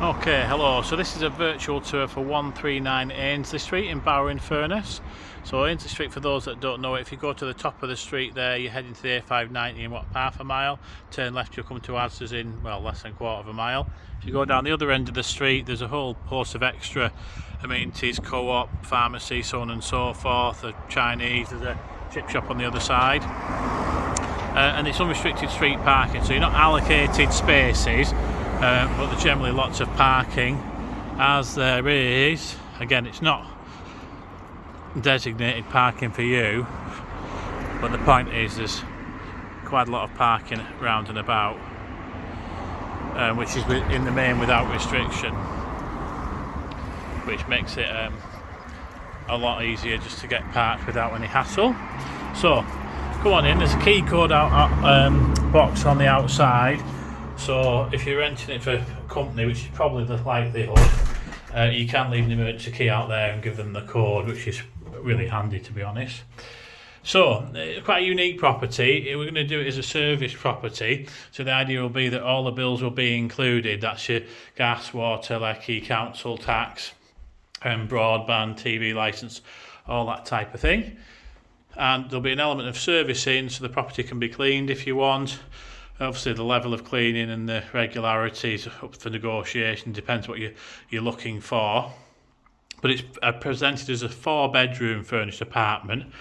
Okay, hello. So this is a virtual tour for 139 Ainslie Street in Furnace. So Ainslie Street, for those that don't know it, if you go to the top of the street there, you're heading to the A590 in half a mile. Turn left, you'll come to Asda's in, well, less than a quarter of a mile. If you go down the other end of the street, there's a whole host of extra amenities, co-op, pharmacy, so on and so forth, a Chinese, there's a chip shop on the other side. And it's unrestricted street parking, so you're not allocated spaces, but there's generally lots of parking, as there is. Again, it's not designated parking for you, but the point is there's quite a lot of parking round and about, which is in the main without restriction, which makes it a lot easier just to get parked without any hassle. So come on in, there's a key code box on the outside, so if you're renting it for a company, which is probably the likelihood, you can leave an emergency key out there and give them the code, which is really handy, to be honest. So quite a unique property. We're going to do it as a service property, so the idea will be that all the bills will be included. That's your gas, water, lecky, council tax, broadband, TV licence, all that type of thing. And there'll be an element of servicing, so the property can be cleaned if you want. Obviously the level of cleaning and the regularity is up for negotiation, depends what you're looking for. But it's presented as a 4-bedroom furnished apartment,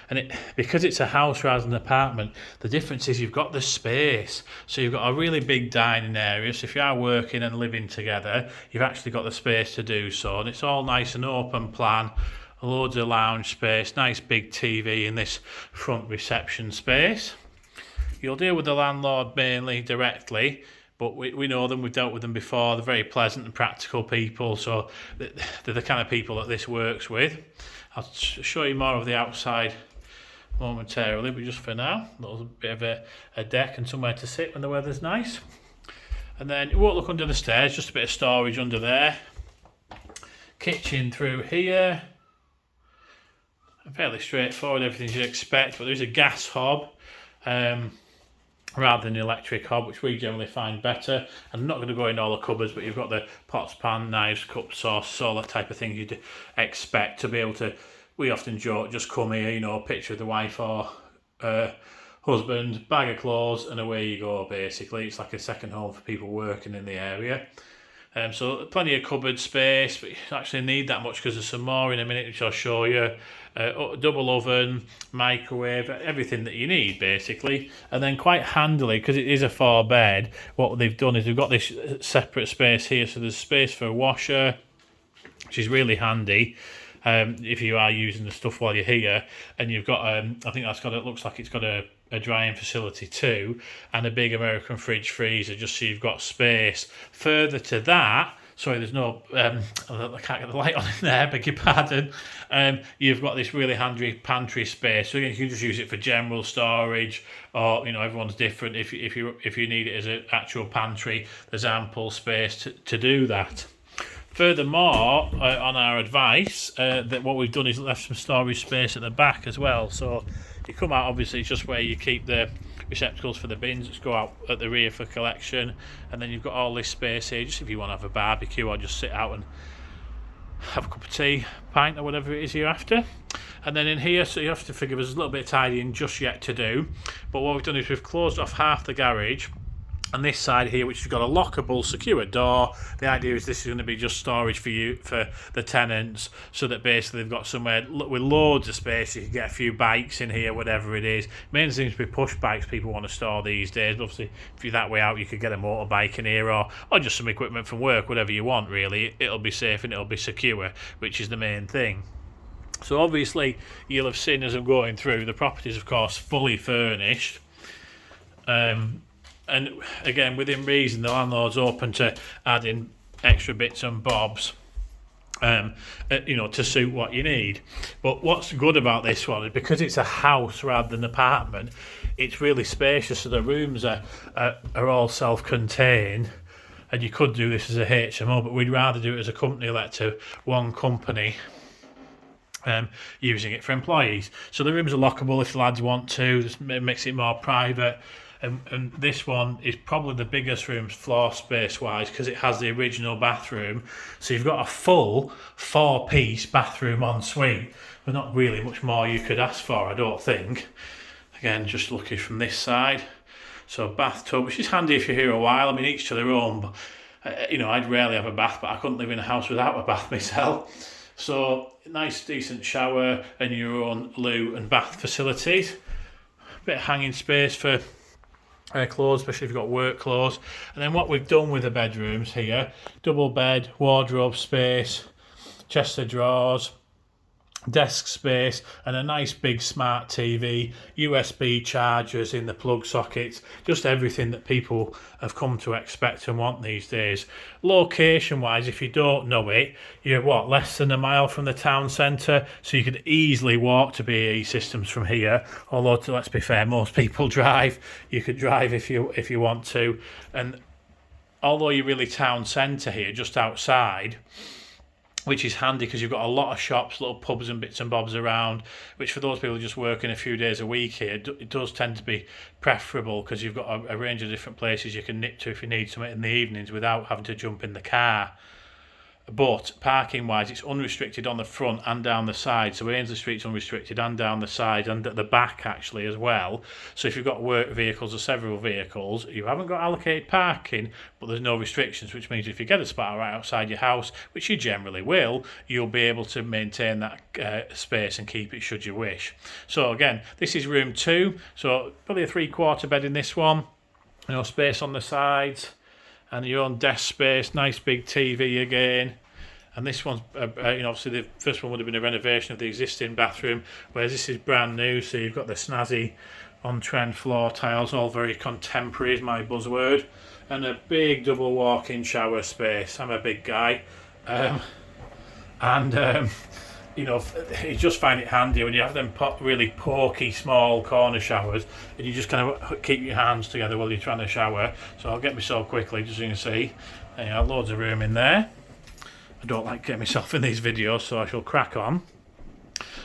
and because it's a house rather than an apartment, the difference is you've got the space. So you've got a really big dining area, so if you are working and living together, you've actually got the space to do so, and it's all nice and open plan. Loads of lounge space, nice big TV in this front reception space. You'll deal with the landlord mainly directly, but we know them, we've dealt with them before. They're very pleasant and practical people, so they're the kind of people that this works with. I'll show you more of the outside momentarily, but just for now, a little bit of a deck and somewhere to sit when the weather's nice. And then you won't look under the stairs, just a bit of storage under there. Kitchen through here. Fairly straightforward, everything you'd expect, but there's a gas hob rather than an electric hob, which we generally find better. I'm not going to go in all the cupboards, but you've got the pots, pan, knives, cups, sauce, all that type of thing you'd expect to be able to. We often joke, just come here, picture of the wife or husband, bag of clothes, and away you go, basically. It's like a second home for people working in the area. So plenty of cupboard space, but you don't actually need that much because there's some more in a minute which I'll show you. Double oven, microwave, everything that you need basically. And then quite handily, because it is a 4-bed, what they've done is they've got this separate space here, so there's space for a washer, which is really handy. If you are using the stuff while you're here, and you've got I think it looks like it's got a drying facility too, and a big American fridge freezer, just so you've got space. Further to that, sorry, there's no I can't get the light on in there, beg your pardon. You've got this really handy pantry space, so again, you can just use it for general storage, or everyone's different. If you need it as an actual pantry, there's ample space to do that. Furthermore, on our advice, that what we've done is left some storage space at the back as well. So you come out, obviously, it's just where you keep the receptacles for the bins, which go out at the rear for collection. And then you've got all this space here, just if you want to have a barbecue or just sit out and have a cup of tea, pint, or whatever it is you're after. And then in here, so you have to figure there's a little bit of tidying just yet to do. But what we've done is we've closed off half the garage. And this side here, which has got a lockable, secure door. The idea is this is going to be just storage for the tenants, so that basically they've got somewhere with loads of space. You can get a few bikes in here, whatever it is. Main seems to be push bikes people want to store these days. But obviously, if you're that way out, you could get a motorbike in here, or just some equipment from work, whatever you want. Really, it'll be safe and it'll be secure, which is the main thing. So obviously, you'll have seen as I'm going through, the property is of course fully furnished. And again, within reason, the landlord's open to adding extra bits and bobs, to suit what you need. But what's good about this one is because it's a house rather than an apartment, it's really spacious. So the rooms are all self-contained, and you could do this as a HMO, but we'd rather do it as a company let to one company. Using it for employees. So the rooms are lockable if the lads want to. This makes it more private. and this one is probably the biggest room floor space wise because it has the original bathroom. So you've got a full 4-piece bathroom ensuite, but not really much more you could ask for, I don't think. Again, just looking from this side. So bathtub, which is handy if you're here a while. I mean, each to their own, but I'd rarely have a bath, but I couldn't live in a house without a bath myself. So nice decent shower and your own loo and bath facilities. A bit of hanging space for clothes, especially if you've got work clothes. And then what we've done with the bedrooms here, double bed, wardrobe space, chest of drawers, desk space, and a nice big smart TV, USB chargers in the plug sockets, just everything that people have come to expect and want these days. Location wise, if you don't know it, you're less than a mile from the town centre, so you could easily walk to BAE Systems from here, although let's be fair, most people drive. You could drive if you want to, and although you're really town centre here, just outside, which is handy because you've got a lot of shops, little pubs and bits and bobs around, which for those people just working a few days a week here, it does tend to be preferable because you've got a range of different places you can nip to if you need something in the evenings without having to jump in the car. But parking wise, it's unrestricted on the front and down the side. So Ainslie Street's unrestricted and down the side and at the back actually as well. So if you've got work vehicles or several vehicles, you haven't got allocated parking, but there's no restrictions, which means if you get a spot right outside your house, which you generally will, you'll be able to maintain that space and keep it should you wish. So again, this is room 2. So probably a 3/4 bed in this one. Space on the sides. And your own desk space, nice big TV again. And this one's, obviously the first one would have been a renovation of the existing bathroom, whereas this is brand new, so you've got the snazzy on-trend floor tiles, all very contemporary is my buzzword, and a big double walk-in shower space. I'm a big guy. You just find it handy when you have them really porky small corner showers and you just kind of keep your hands together while you're trying to shower. So I'll get myself quickly, just so you can see. Loads of room in there. I don't like getting myself in these videos, so I shall crack on.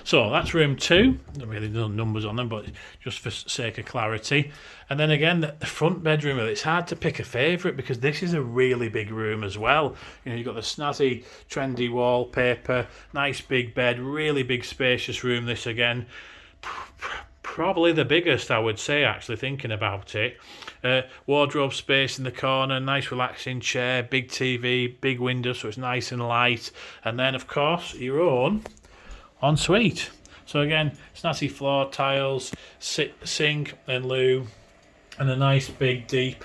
So that's room 2. Not really no numbers on them, but just for sake of clarity. And then again, the front bedroom, it's hard to pick a favourite because this is a really big room as well. You've got the snazzy, trendy wallpaper, nice big bed, really big spacious room. This again, probably the biggest, I would say, actually thinking about it. Wardrobe space in the corner, nice relaxing chair, big TV, big window, so it's nice and light. And then, of course, your own ensuite. So again, snazzy floor tiles, sink and loo, and a nice big deep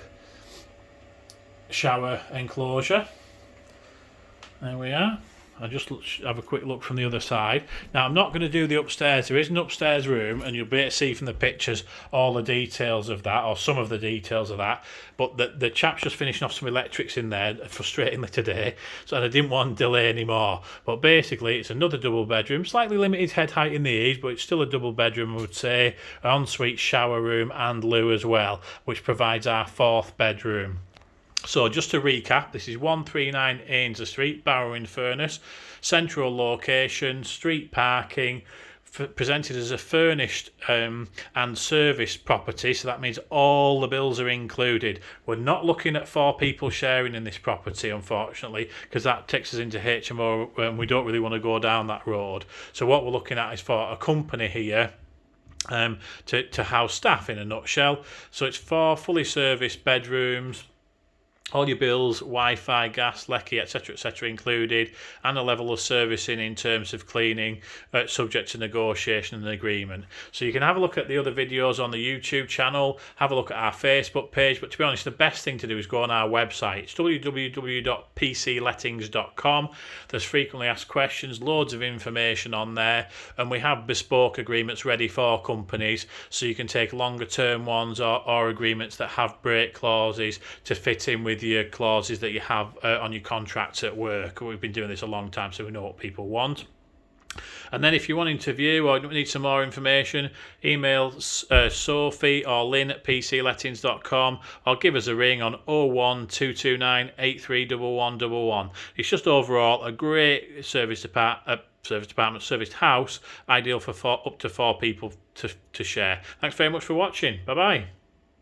shower enclosure. There we are. I'll just have a quick look from the other side. Now, I'm not going to do the upstairs. There is an upstairs room, and you'll be able to see from the pictures all the details of that, or some of the details of that. But the chap's just finishing off some electrics in there, frustratingly today, so I didn't want to delay anymore. But basically, it's another double bedroom, slightly limited head height in the eaves, but it's still a double bedroom, I would say. An ensuite shower room and loo as well, which provides our 4th bedroom. So just to recap, this is 139 Ainslie Street, Barrow-in-Furness, central location, street parking, presented as a furnished and serviced property, so that means all the bills are included. We're not looking at 4 people sharing in this property, unfortunately, because that takes us into HMO and we don't really want to go down that road. So what we're looking at is for a company here to house staff in a nutshell. So it's 4 fully serviced bedrooms, all your bills, Wi-Fi, gas, lecky, etc., included, and a level of servicing in terms of cleaning, subject to negotiation and agreement. So you can have a look at the other videos on the YouTube channel, have a look at our Facebook page, but to be honest, the best thing to do is go on our website. It's www.pclettings.com. There's frequently asked questions, loads of information on there, and we have bespoke agreements ready for companies, so you can take longer term ones or agreements that have break clauses to fit in with your clauses that you have on your contracts at work. We've been doing this a long time, so we know what people want. And then if you want to interview or need some more information, email Sophie or Lynn at pclettings.com or give us a ring on 01229 831111. It's just overall a great serviced house, ideal for up to 4 people to share. Thanks very much for watching. Bye bye.